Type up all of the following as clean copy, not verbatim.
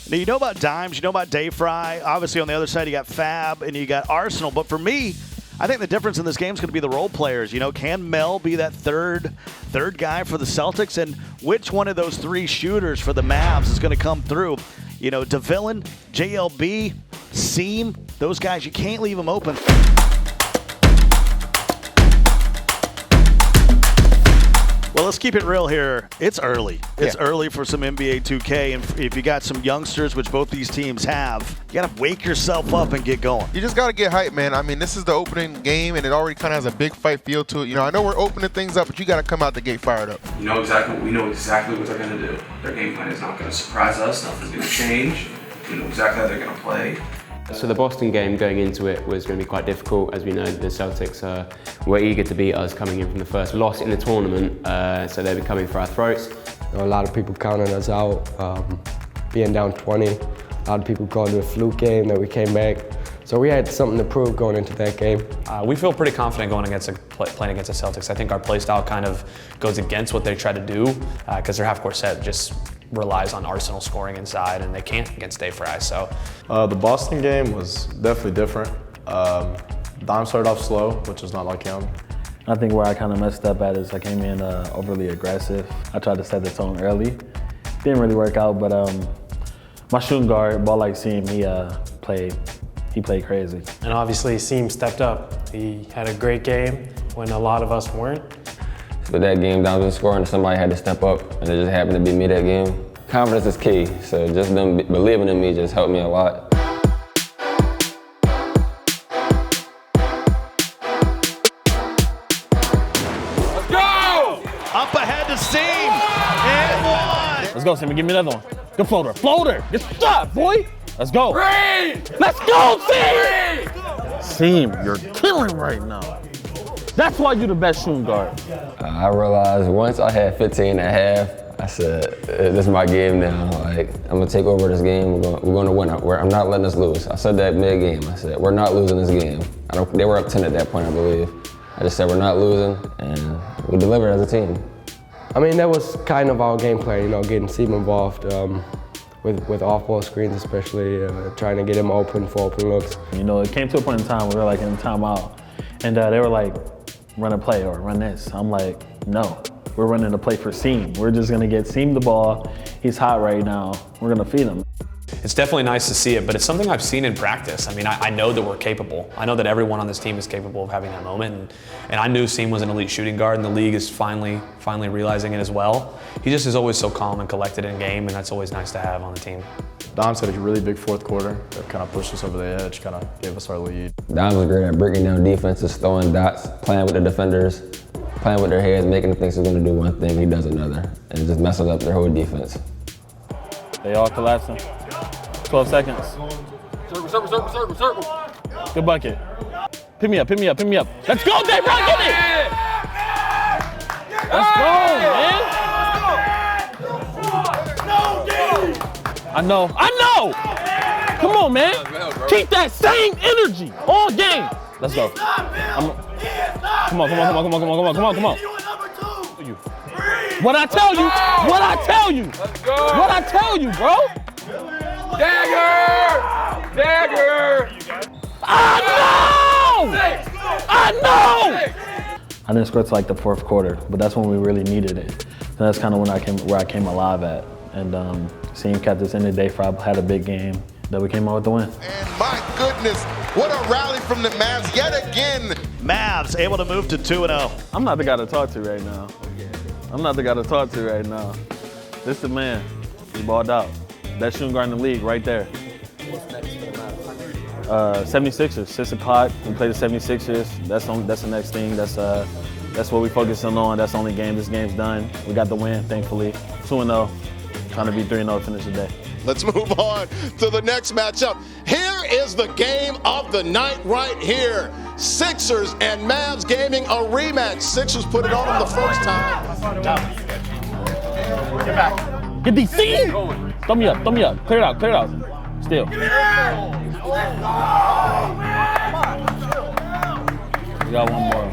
Now, you know about Dimez, you know about Dayfri. Obviously, on the other side, you got Fab and you got Arsenal. But for me, I think the difference in this game is going to be the role players. You know, can Mel be that third guy for the Celtics? And which one of those three shooters for the Mavs is going to come through? You know, Devillon, JLB, Seam, those guys, you can't leave them open. Well, let's keep it real here. It's early. It's early for some NBA 2K, and if you got some youngsters, which both these teams have, you got to wake yourself up and get going. You just got to get hyped, man. I mean, this is the opening game, and it already kind of has a big fight feel to it. You know, I know we're opening things up, but you got to come out the gate fired up. We know exactly what they're going to do. Their game plan is not going to surprise us. Nothing's going to change. We know exactly how they're going to play. So the Boston game going into it was going to be quite difficult. As we know, the Celtics were eager to beat us coming in from the first loss in the tournament, so they were coming for our throats. You know, a lot of people counting us out, being down 20. A lot of people called it a fluke game that we came back. So we had something to prove going into that game. We feel pretty confident going against playing against the Celtics. I think our play style kind of goes against what they try to do because their half-court set just relies on Arsenal scoring inside, and they can't against Dayfri. So the Boston game was definitely different. Dime started off slow, which is not like him. I think where I kind of messed up at is I came in overly aggressive. I tried to set the tone early. Didn't really work out, but my shooting guard, BallLikeSeems, he played crazy. And obviously, Seam stepped up. He had a great game when a lot of us weren't. But that game, Dime was scoring, somebody had to step up, and it just happened to be me that game. Confidence is key, so just them believing in me just helped me a lot. Let's go! Up ahead to Seam, and one! Let's go, Seam, give me another one. Good floater, floater! Good shot, boy! Let's go! Let's go, Seam! Seam, you're killing right now. That's why you're the best shooting guard. I realized once I had 15 and a half, I said, this is my game now. Like, I'm gonna take over this game. We're gonna win. I'm not letting us lose. I said that mid-game. I said, we're not losing this game. They were up 10 at that point, I believe. I just said, we're not losing, and we delivered as a team. I mean, that was kind of our game plan, you know, getting Seam involved with off-ball screens especially, trying to get him open for open looks. You know, it came to a point in time where we were like in timeout, and they were like, run a play or run this. I'm like, no, we're running a play for Seam. We're just gonna get Seam the ball. He's hot right now. We're gonna feed him. it's definitely nice to see it, but it's something I've seen in practice. I mean, I know that we're capable. I know that everyone on this team is capable of having that moment, and I knew Seam was an elite shooting guard, and the league is finally realizing it as well. He just is always so calm and collected in game, and that's always nice to have on the team. Dimez had a really big fourth quarter that kind of pushed us over the edge, kind of gave us our lead. Dimez was great at breaking down defenses, throwing dots, playing with the defenders, playing with their heads, making them think he's going to do one thing, he does another, and it just messes up their whole defense. They all collapsing. 12 seconds. Circle. Good bucket. Pick me up. Let's go, Dayfri, get it! Let's go, man! I know! Come on, man! Keep that same energy all game! Let's go. Come on. What I tell you, bro? Dagger! I know! I didn't score till like the fourth quarter, but that's when we really needed it. And that's kind of where I came alive at. And seeing kept us in the Dayfri, had a big game that we came out with the win. And my goodness, what a rally from the Mavs yet again. Mavs able to move to 2-0. I'm not the guy to talk to right now. This the man. He balled out. Best shooting guard in the league right there. What's next for the Mavs? 76ers, 6 o'clock. We play the 76ers. That's the next thing. That's what we focusing on. That's the only game. This game's done. We got the win, thankfully. 2-0. Trying to be 3-0 to finish the day. Let's move on to the next matchup. Here is the game of the night right here. Sixers and Mavs Gaming, a rematch. Sixers put it on them the first time. Get back. Get these seeds. Throw me up. Clear it out. Still. We got one more.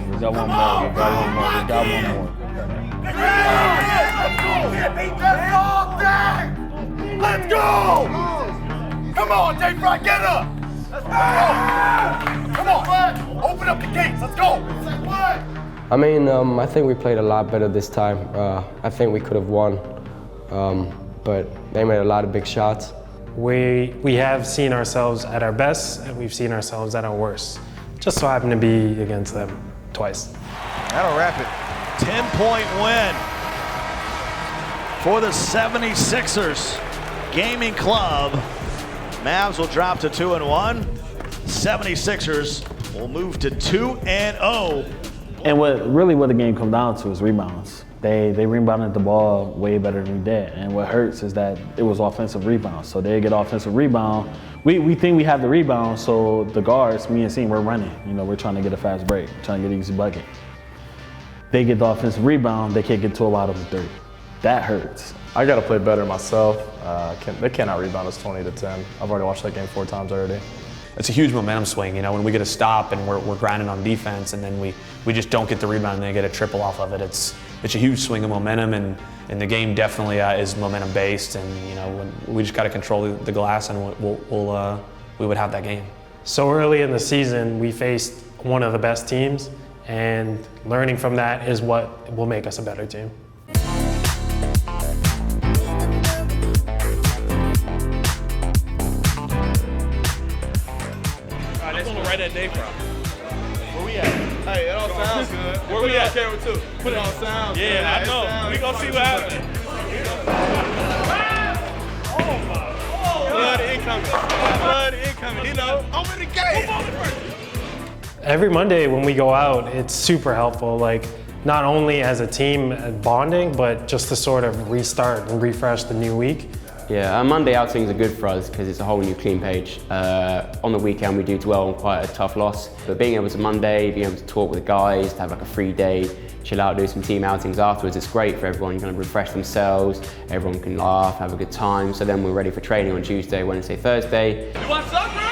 Let's go! on, Dayfri, get up! Let's go! Come on, open up the gates, let's go! I mean, I think we played a lot better this time. I think we could have won, but they made a lot of big shots. We have seen ourselves at our best, and we've seen ourselves at our worst. Just so happened to be against them twice. That'll wrap it. 10-point win for the 76ers Gaming Club. Mavs will drop to 2-1. 76ers will move to 2-0. And what the game comes down to is rebounds. They rebounded the ball way better than we did. And what hurts is that it was offensive rebounds. So they get offensive rebound. We think we have the rebound, so the guards, me and Seam, we're running. You know, we're trying to get a fast break, trying to get an easy bucket. They get the offensive rebound, they can't get to a lot of the three. That hurts. I got to play better myself. They cannot rebound us 20-10. I've already watched that game 4 times already. It's a huge momentum swing, you know, when we get a stop and we're grinding on defense and then we just don't get the rebound and they get a triple off of it. It's a huge swing of momentum, and the game definitely is momentum based, and you know, we just got to control the glass and we would have that game. So early in the season, we faced one of the best teams, and learning from that is what will make us a better team. Right at Dayfri. Where we at? Hey, it all sounds good. Where we at? Camera too. Put it all sounds good. Yeah, I know. We gonna see what happens. Blood incoming. Blood incoming. You know, I'm in the game. Every Monday when we go out, it's super helpful. Like, not only as a team bonding, but just to sort of restart and refresh the new week. Yeah, our Monday outings are good for us because it's a whole new clean page. On the weekend we do dwell on quite a tough loss, but being able to Monday, being able to talk with the guys, to have like a free day, chill out, do some team outings afterwards, it's great for everyone. You can refresh themselves, everyone can laugh, have a good time, so then we're ready for training on Tuesday, Wednesday, Thursday. You want some, bro?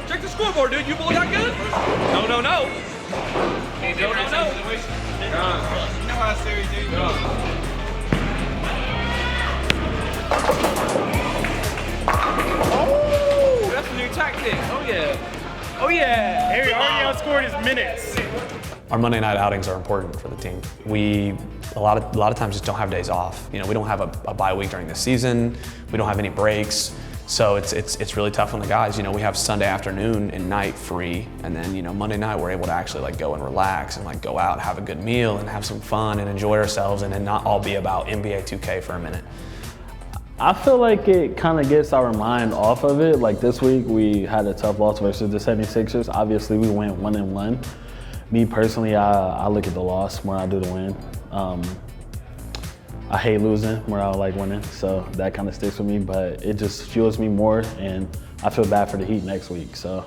Check the scoreboard, dude. You both got good? No. No. No. You know how serious it is. Oh, that's a new tactic. Oh yeah. Oh yeah. Harry already outscored his minutes. Our Monday night outings are important for the team. We a lot of times just don't have days off. You know, we don't have a bye week during the season. We don't have any breaks. So it's really tough on the guys. You know, we have Sunday afternoon and night free, and then, you know, Monday night we're able to actually like go and relax and like go out, have a good meal and have some fun and enjoy ourselves, and then not all be about NBA 2K for a minute. I feel like it kind of gets our mind off of it. Like this week, we had a tough loss versus the 76ers. Obviously, we went 1-1. Me personally, I look at the loss more than I do the win. I hate losing more than I like winning, so that kind of sticks with me, but it just fuels me more, and I feel bad for the Heat next week, so.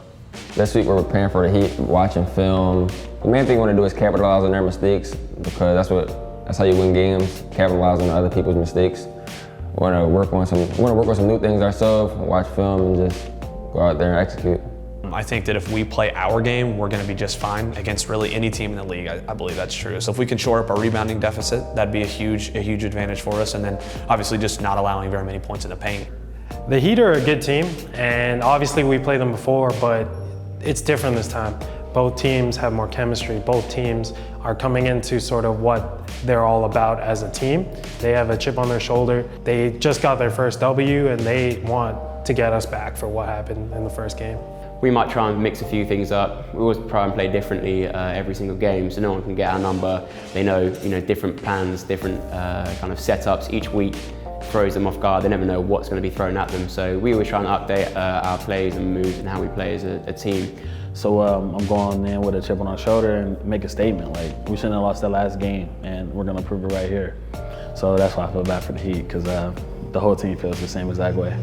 This week we're preparing for the Heat, watching film. The main thing we want to do is capitalize on their mistakes, because that's how you win games, capitalize on other people's mistakes. We want to work on some new things ourselves, watch film, and just go out there and execute. I think that if we play our game, we're going to be just fine against really any team in the league. I believe that's true. So if we can shore up our rebounding deficit, that'd be a huge advantage for us. And then obviously just not allowing very many points in the paint. The Heat are a good team, and obviously we played them before, but it's different this time. Both teams have more chemistry. Both teams are coming into sort of what they're all about as a team. They have a chip on their shoulder. They just got their first W, and they want to get us back for what happened in the first game. We might try and mix a few things up. We always try and play differently every single game, so no one can get our number. They know, different plans, different kind of setups each week. Throws them off guard. They never know what's going to be thrown at them. So we always try and update our plays and moves and how we play as a team. So I'm going in with a chip on our shoulder and make a statement. Like, we shouldn't have lost that last game, and we're going to prove it right here. So that's why I feel bad for the Heat, because the whole team feels the same exact way.